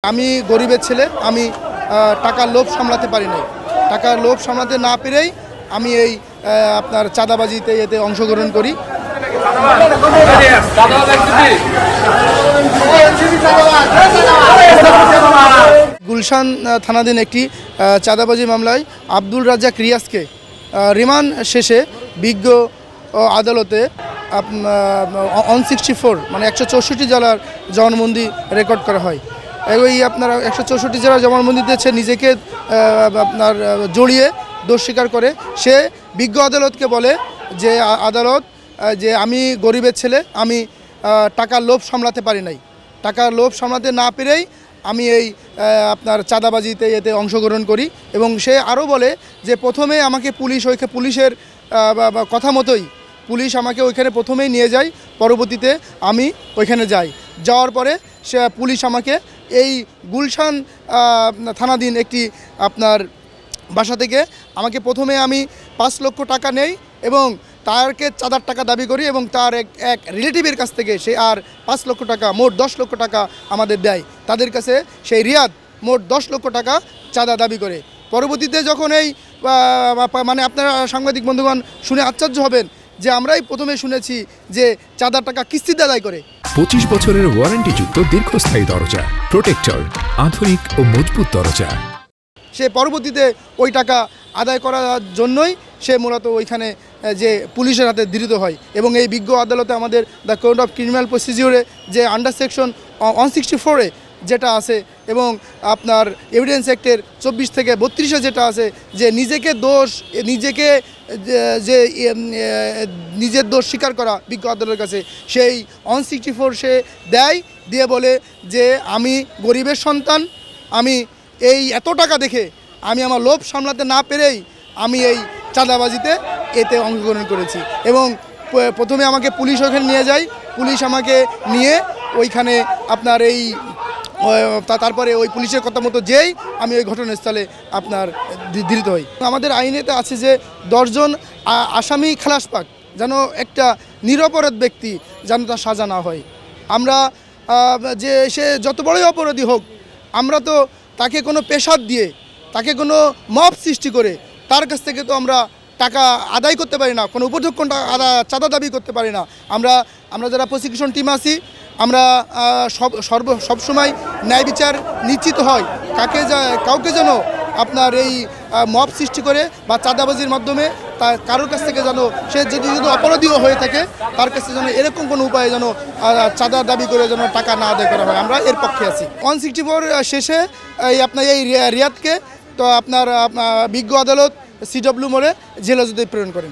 আমি গরিবের ছেলে, আমি টাকার লোভ সামলাতে পারি নাই। টাকার লোভ সামলাতে না পেরেই আমি এই আপনার চাঁদাবাজিতে এতে অংশগ্রহণ করি। গুলশান থানাধীন একটি চাঁদাবাজি মামলায় আব্দুল রাজ্জাক রিয়াজকে রিমান্ড শেষে বিজ্ঞ আদালতে 164 মানে 164 জেলার জবানবন্দি রেকর্ড করা হয়। এই আপনার 164 জেলার জবানবন্দি দিয়েছে, নিজেকে আপনার জড়িয়ে দোষ স্বীকার করে সে বিজ্ঞ আদালতকে বলে যে আদালত যে আমি গরিবের ছেলে, আমি টাকার লোভ সামলাতে পারি নাই। টাকার লোভ সামলাতে না পেরেই আমি এই আপনার চাঁদাবাজিতে এতে অংশগ্রহণ করি। এবং সে আরও বলে যে প্রথমে আমাকে পুলিশের কথা মতোই পুলিশ আমাকে ওইখানে প্রথমেই নিয়ে যায়, পরবর্তীতে আমি ওইখানে যাই। যাওয়ার পরে সে পুলিশ আমাকে এই গুলশান থানাধীন একটি আপনার বাসা থেকে আমাকে প্রথমে আমি 5 লক্ষ টাকা নেই এবং তারকে চাঁদার টাকা দাবি করি এবং তার এক রিলেটিভের কাছ থেকে সে আর 5 লক্ষ টাকা, মোট 10 লক্ষ টাকা আমাদের দেয়। তাদের কাছে সেই রিয়াদ মোট 10 লক্ষ টাকা চাঁদা দাবি করে। পরবর্তীতে যখন এই মানে আপনারা সাংবাদিক বন্ধুগণ শুনে আশ্চর্য হবেন যে আমরাই প্রথমে শুনেছি যে চাঁদার টাকা কিস্তিতে আদায় করে। 25 বছরের ওয়ারেন্টিযুক্ত দীর্ঘস্থায়ী দরজা প্রোটেক্টর, আধুনিক ও মজবুত দরজা। সে পরবর্তীতে ওই টাকা আদায় করার জন্যই সে মূলত ওইখানে যে পুলিশের হাতে ধৃত হয়। এবং এই বিজ্ঞ আদালতে আমাদের দ্য কোড অফ ক্রিমিনাল প্রসিডিওরে যে আন্ডার সেকশন 164-এ যেটা আছে এবং আপনার এভিডেন্স অ্যাক্টের 24 থেকে 32-এ যেটা আছে যে নিজের দোষ স্বীকার করা বিজ্ঞ আদালতের কাছে, সেই 164 সে দিয়ে বলে যে আমি গরিবের সন্তান, আমি এই এত টাকা দেখে আমি আমার লোভ সামলাতে না পেরেই আমি এই চাঁদাবাজিতে এতে অংশগ্রহণ করেছি। এবং প্রথমে আমাকে পুলিশ ওইখানে নিয়ে যায়, পুলিশ আমাকে নিয়ে ওইখানে আপনার এই তারপরে ওই পুলিশের কথা মতো যেই আমি ওই ঘটনাস্থলে আপনার ধৃত হই। আমাদের আইনেতে আছে যে 10 জন আসামি খালাস পাক, যেন একটা নিরপরাধ ব্যক্তি যেন তার সাজা না হয়। আমরা যে সে যত বড়ই অপরাধী হোক, আমরা তো তাকে কোনো পেশাদ দিয়ে, তাকে কোনো মব সৃষ্টি করে তার কাছ থেকে তো আমরা টাকা আদায় করতে পারি না, কোনো উপযুক্ত চাঁদা দাবি করতে পারি না। আমরা যারা প্রসিকিউশন টিম আছি, আমরা সবসময় ন্যায় বিচার নিশ্চিত হয়। কাউকে যেন আপনার এই মব সৃষ্টি করে বা চাঁদাবাজির মাধ্যমে কারোর কাছ থেকে যেন সে যদি অপরাধীও হয়ে থাকে তার কাছে যেন এরকম কোনো উপায়ে যেন চাঁদা দাবি করে যেন টাকা না আদায় করা হয়, আমরা এর পক্ষে আছি। 164 শেষে আপনার এই রিয়াদকে তো আপনার বিজ্ঞ আদালত CW মোড়ে জেল হাজতে প্রেরণ করেন।